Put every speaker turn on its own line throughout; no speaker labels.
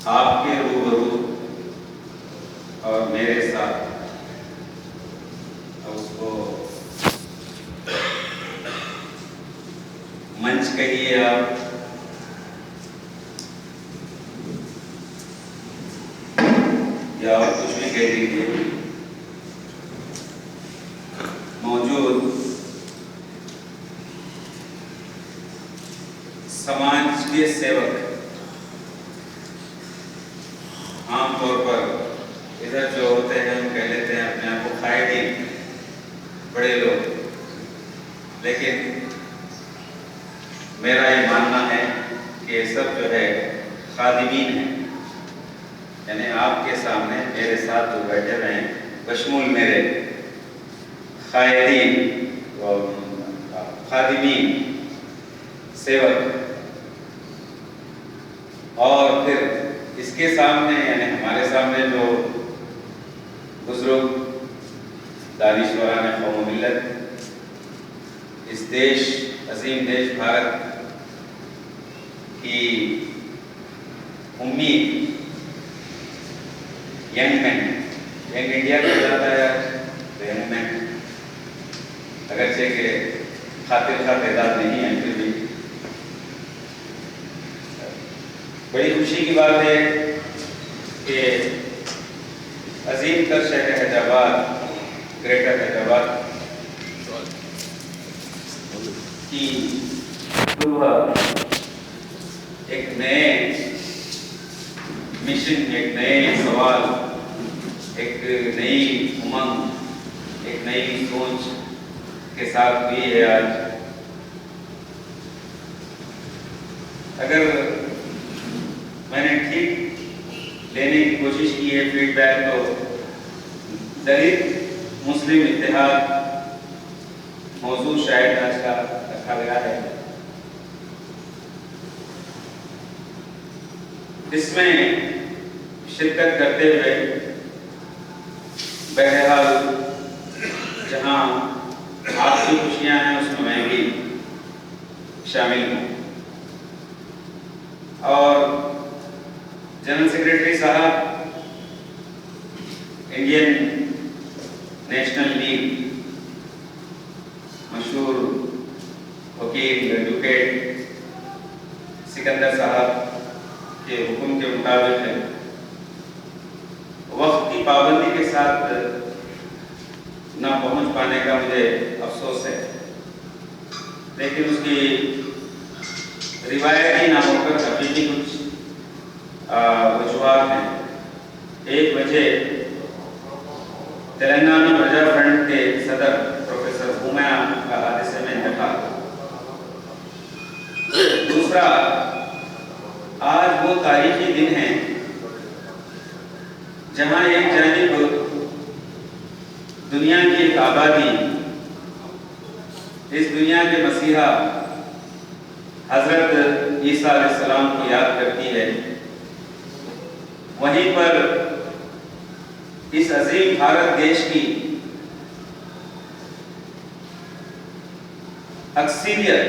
آپ کے روبرو اور میرے ساتھ، اس کو منچ کہیے آپ یا اور کچھ بھی کہہ دیجیے، موجود سماج کے سیوک، عام طور پر ادھر جو ہوتے ہیں ہم کہہ لیتے ہیں اپنے آپ کو قائدین، بڑے لوگ، لیکن میرا یہ ماننا ہے کہ یہ سب جو ہے خادمین ہیں، یعنی آپ کے سامنے میرے ساتھ جو بیٹھے ہوئے ہیں بشمول میرے قائدین اور خادمین، سیوک، اور پھر اس کے سامنے یعنی ہمارے سامنے جو بزرگ دانشوران قوم و ملت، اس دیش، عظیم دیش بھارت کی امید، ینگ مین، ینگ انڈیا کو جاتا ہے تو ینگ مین، اگرچہ کہ خاطر خواہ تعداد نہیں ہے، پھر بھی بڑی خوشی کی بات ہے کہ عظیم تر شہر حیدرآباد، گریٹر حیدرآباد کی صبح ایک نئے مشن، ایک نئے سوال، ایک نئی امنگ، ایک نئی سوچ کے ساتھ ہوئی ہے آج۔ اگر میں نے ٹھیک لینے کی کوشش کی ہے فیڈ بیک، تو دلت مسلم اتحاد موضوع شاید آج کا رکھا گیا ہے۔ اس میں شرکت کرتے ہوئے بہرحال جہاں آپ کی خوشیاں ہیں اس میں میں بھی شامل ہوں، اور جنرل سیکریٹری صاحب، انڈین نیشنل لیگ، مشہور وکیل ایڈوکیٹ سکندر صاحب کے حکم کے مطابق وقت کی پابندی کے ساتھ نہ پہنچ پانے کا مجھے افسوس ہے، لیکن اس کی روایتی نہ ہو کر حقیقی کچھ وجوہات ہیں۔ ایک وجہ تلنگانہ پرجا فرنٹ کے صدر پروفیسر ہومیا کا حادثے میں انتقال، دوسرا آج وہ تاریخی دن ہے جہاں ایک جانب دنیا کی ایک آبادی اس دنیا کے مسیحا حضرت عیسیٰ علیہ السلام کو یاد کرتی ہے، وہیں پر اس عظیم بھارت دیش کی اکثریت،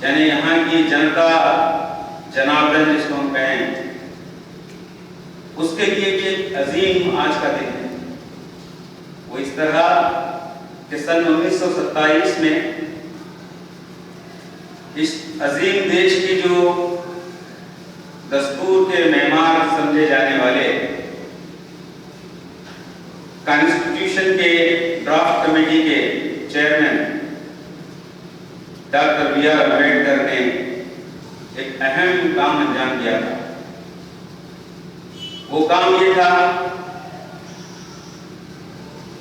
یعنی یہاں کی جنتا جنابدن جس کو ہم کہیں، اس کے لیے بھی ایک عظیم آج کا دن ہے۔ وہ اس طرح کہ سن 1927 میں اس عظیم دیش کی جو دستور کے معمار سمجھے جانے والے کانسٹیٹیوشن کے ڈرافٹ کمیٹی کے chairman doctor B R Ambedkar نے ایک اہم کام انجام دیا تھا۔ وہ کام یہ تھا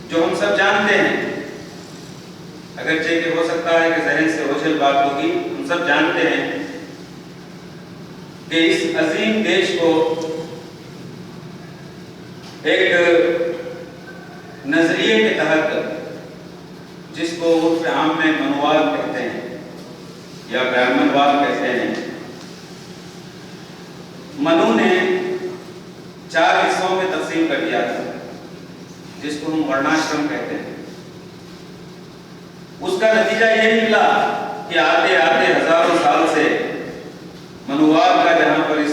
جو ہم سب جانتے ہیں، اگرچہ کہ ہو سکتا ہے کہ ذہن سے اوجھل بات ہوگی، ہم سب جانتے ہیں کہ اس عظیم دیش کو ایک نظریے کے تحت، جس کو عرف عام میں منوواد کہتے ہیں یا برہمنواد کہتے ہیں، منو نے 4 حصوں میں تقسیم کر دیا تھا، جس کو ہم ورناشرم کہتے ہیں۔ اس کا نتیجہ یہ نکلا کہ آتے آتے ہزاروں سال سے منوواد کا جہاں پر اس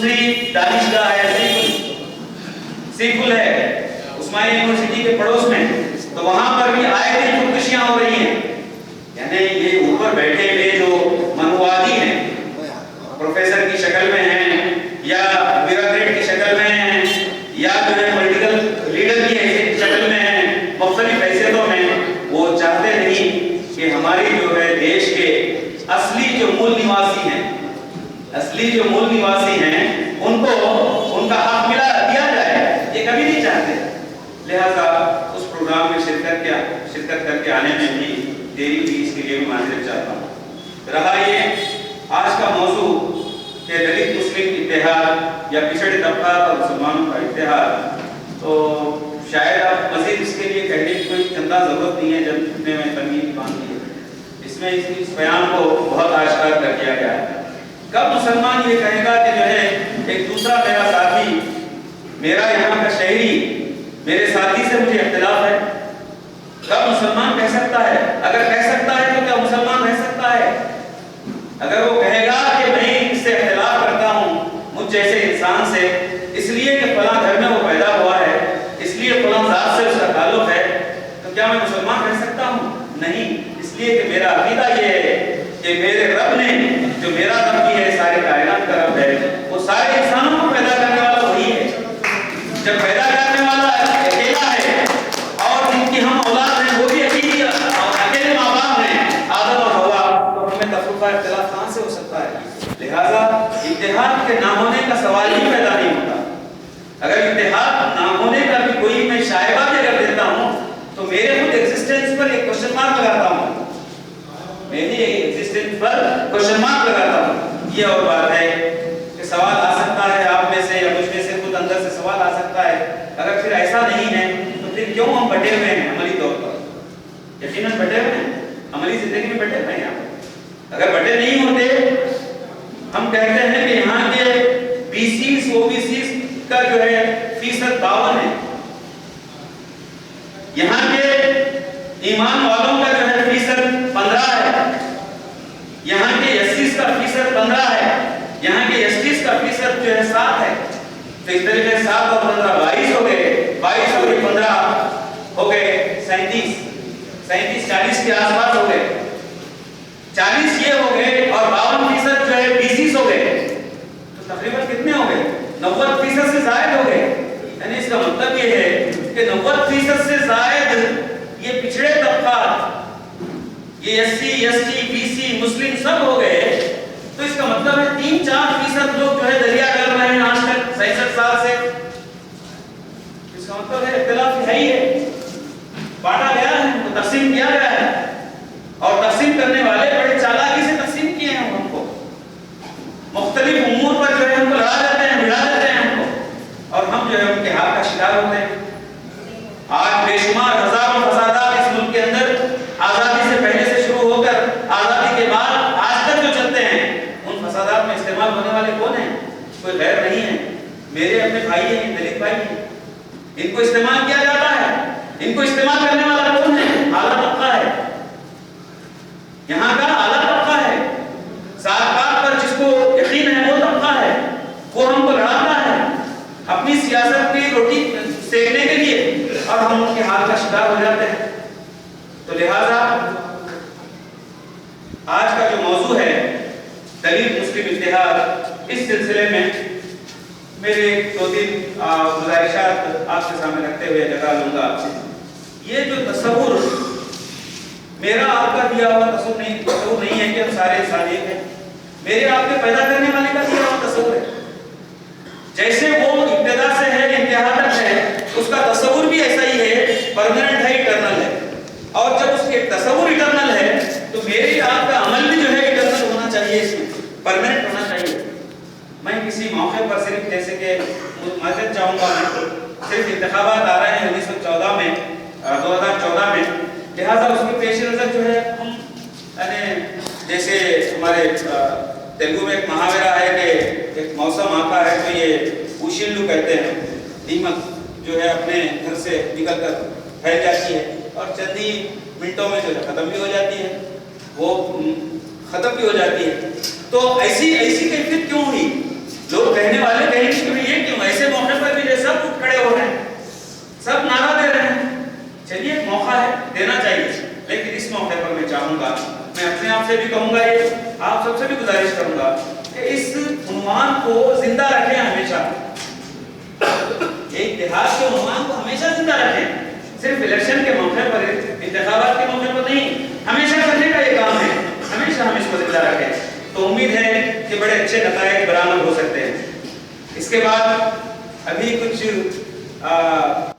دوسری دانشگاہ ہے سیفل ہے عثمانیہ یونیورسٹی کے پڑوس میں، تو وہاں پر بھی آئے دن خودکشیاں ہو رہی ہیں. یعنی یہ اوپر بیٹھے ہوئے جو منوادی ہیں، پروفیسر کی شکل میں ہیں یا بیوروکریٹ کی شکل میں ہیں یا جو ہے پولیٹیکل لیڈر کی شکل میں ہیں، مختلف حیثیتوں میں، وہ چاہتے نہیں کہ ہماری جو ہے دیش کے اصلی جو مول نواسی ہیں ان کو ان کا حق دیا جائے، یہ کبھی نہیں چاہتے. لہذا اس پروگرام میں شرکت کر کے آنے میں بھی دیری ہوئی، اس کے لیے میں معذرت چاہتا ہوں. رہا یہ آج کا موضوع کہ دلت مسلم اتحاد یا پچھڑے طبقات اور مسلمانوں کا اتحاد، تو شاید آپ مزید اس کے لیے کہنے کی کوئی چندہ ضرورت نہیں ہے جب اتنے میں تنقید باندھی ہے. اس میں اس بیان کو بہت آشکار کر دیا گیا ہے. کب مسلمان یہ کہے گا کہ جو ہے ایک دوسرا میرا ساتھی، میرا یہاں کا شہری، میرے ساتھی سے مجھے اختلاف ہے؟ کب مسلمان کہہ سکتا ہے؟ اگر کہہ سکتا ہے تو کیا مسلمان رہ سکتا ہے؟ اگر وہ کہے گا کہ میں اس سے اختلاف کرتا ہوں مجھ جیسے انسان سے، اس لیے کہ فلاں گھر میں وہ پیدا ہوا ہے، اس لیے فلاں ذات سے اس کا تعلق ہے، تو کیا میں مسلمان رہ سکتا ہوں؟ نہیں. اس لیے کہ میرا عقیدہ یہ ہے کہ میرے رب نے، جو میرا رب بھی ہے، سارے کائنات کا رب ہے، وہ سارے انسانوں کو پیدا کرنے والا وہی ہے. جب پیدا کرنے والا اکیلا ہے اور جن کی ہم اولاد ہیں وہ بھی اکیلے ماں باپ ہیں، آدم اور حوا، تو ہمیں تفرقہ اختلاف کہاں سے ہو سکتا ہے؟ لہذا اتحاد کے نہ ہونے کا سوال ہی پیدا نہیں ہوتا. اگر اتحاد نہ ہونے کا بھی کوئی میں شائبہ بھی اگر دیتا ہوں تو میرے خود ایگزسٹنس پر ایک کوشچن مارک لگاتا ہوں، میری ایگزسٹنس پر کوشچن مارک لگاتا ہوں. یہ اور بات ہے کہ سوال آ سکتا ہے آپ میں سے یا مجھ میں سے، خود اندر سے سوال آ سکتا ہے. اگر پھر ایسا نہیں ہے تو پھر کیوں ہم بٹے ہوئے ہیں عملی طور پر؟ یقیناً بٹے ہوئے ہیں، عملی زندگی میں بٹے ہوئے ہیں. اگر بٹے نہیں ہوتے، ہم کہتے ہیں کہ یہاں کے BCs OBCs کا جو ہے فیصد 52 ہے، یہاں کے ایمان والوں کا جو ہے فیصد 15 ہے، یہاں کے SCs کا فیصد 15 ہے، یہاں کے STs کا فیصد جو ہے 7 ہے. تو اس طریقے سے 7 اور 15 22 ہو گئے، 22 اور 15 ہو گئے 37 40 کے آس پاس ہو گئے. 40 یہ ہو گئے اور 52% جو ہے BCs ہو گئے، تو تقریباً کتنے ہو گئے؟ 90% سے زائد ہو گئے. یعنی اس کا مطلب یہ ہے کہ 90% سے زائد یہ پچھڑے طبقات، یہ SC ST BC مسلم سب ہو گئے. تو اس کا مطلب ہے 3-4% لوگ جو ہے دریا ڈال رہے ہیں آج تک 66 سال سے. اس کا مطلب ہے اختلاف ہے ہی ہے، بانٹا گیا ہے، تقسیم کیا گیا ہے، اور تقسیم کرنے والے بڑے چالاکی سے تقسیم کیے ہیں ہم کو. مختلف امور پر جو ہے ہم کو لڑا دیتے ہیں، بھڑا دیتے ہیں ہم کو، اور ہم جو ہے ان کے ہاتھ کا شکار ہوتے ہیں. آج بے شمار ہزاروں فسادات اس ملک کے اندر آزادی سے پہلے سے شروع ہو کر آزادی کے بعد آج تک جو چلتے ہیں، ان فسادات میں استعمال ہونے والے کون ہیں؟ کوئی غیر نہیں ہے، میرے اپنے بھائی ہیں، دلت بھائی ہیں. ان کو استعمال کیا جاتا ہے. ان کو استعمال کرنے والا کون ہے؟ اعلیٰ طبقہ ہے، یہاں کا اعلیٰ طبقہ ہے. صادقات پر جس کو یقین ہے وہ طبقہ ہے، وہ ہم کو لڑاتا ہے اپنی سیاست کی روٹی سیکنے کے لیے، اور ہم ان کے ہاتھ کا شکار ہو جاتے ہیں. تو لہذا آج کا جو موضوع ہے دلت مسلم اتحاد، اس سلسلے میں میرے 2-3 گزارشات آپ کے سامنے رکھتے ہوئے جگہ لوں گا. یہ جو تصور میرا آپ کا دیا ہوا تصور نہیں ہے کہ ہم سارے انسان ایک ہیں. میرے آپ کے پیدا کرنے والے کا دیا ہوا تصور ہے. جیسے وہ ابتدا سے ہے انتہا تک ہے، اس کا تصور بھی ایسا ہی ہے، پرماننٹ ہے، اٹرنل ہے. اور جب اس کے تصور اٹرنل ہے تو میرے آپ کا عمل بھی جو ہے اٹرنل ہونا چاہیے، اس میں پرماننٹ ہونا چاہیے. میں کسی موقع پر صرف جیسے کہ معذرت چاہوں گا، میں صرف انتخابات آ رہے ہیں 2014 میں، لہٰذا اس کے پیش نظر جو ہے ہم جیسے ہمارے تیلگو میں ایک محاورہ ہے کہ ایک موسم آتا ہے تو یہ اوشلو کہتے ہیں، دیمک جو ہے اپنے گھر سے نکل کر پھیل جاتی ہے اور چند ہی منٹوں میں جو ہے ختم بھی ہو جاتی ہے، وہ ختم بھی ہو جاتی ہے. تو ایسی کیفیت کیوں ہوئی؟ لوگ کہنے والے کہیں کہ یہ کیوں ایسے موقع پر بھی سب اٹھ کھڑے ہو رہے ہیں، سب نعرہ دے رہے ہیں. چلیے ایک موقع ہے، دینا چاہیے، لیکن اس موقع پر میں چاہوں گا، میں اپنے آپ سے بھی کہوں گا، یہ آپ سب سے بھی گزارش کروں گا کہ اس عنوان کو زندہ رکھیں ہمیشہ. ایک اتحاد کے عنوان کو ہمیشہ زندہ رکھیں، صرف الیکشن کے موقع پر، انتخابات کے موقع پر نہیں، ہمیشہ کرنے کا یہ کام ہے. ہمیشہ ہم اس کو زندہ رکھیں تو امید ہے کہ بڑے اچھے نتائج برآمد ہو سکتے ہیں. اس کے بعد ابھی کچھ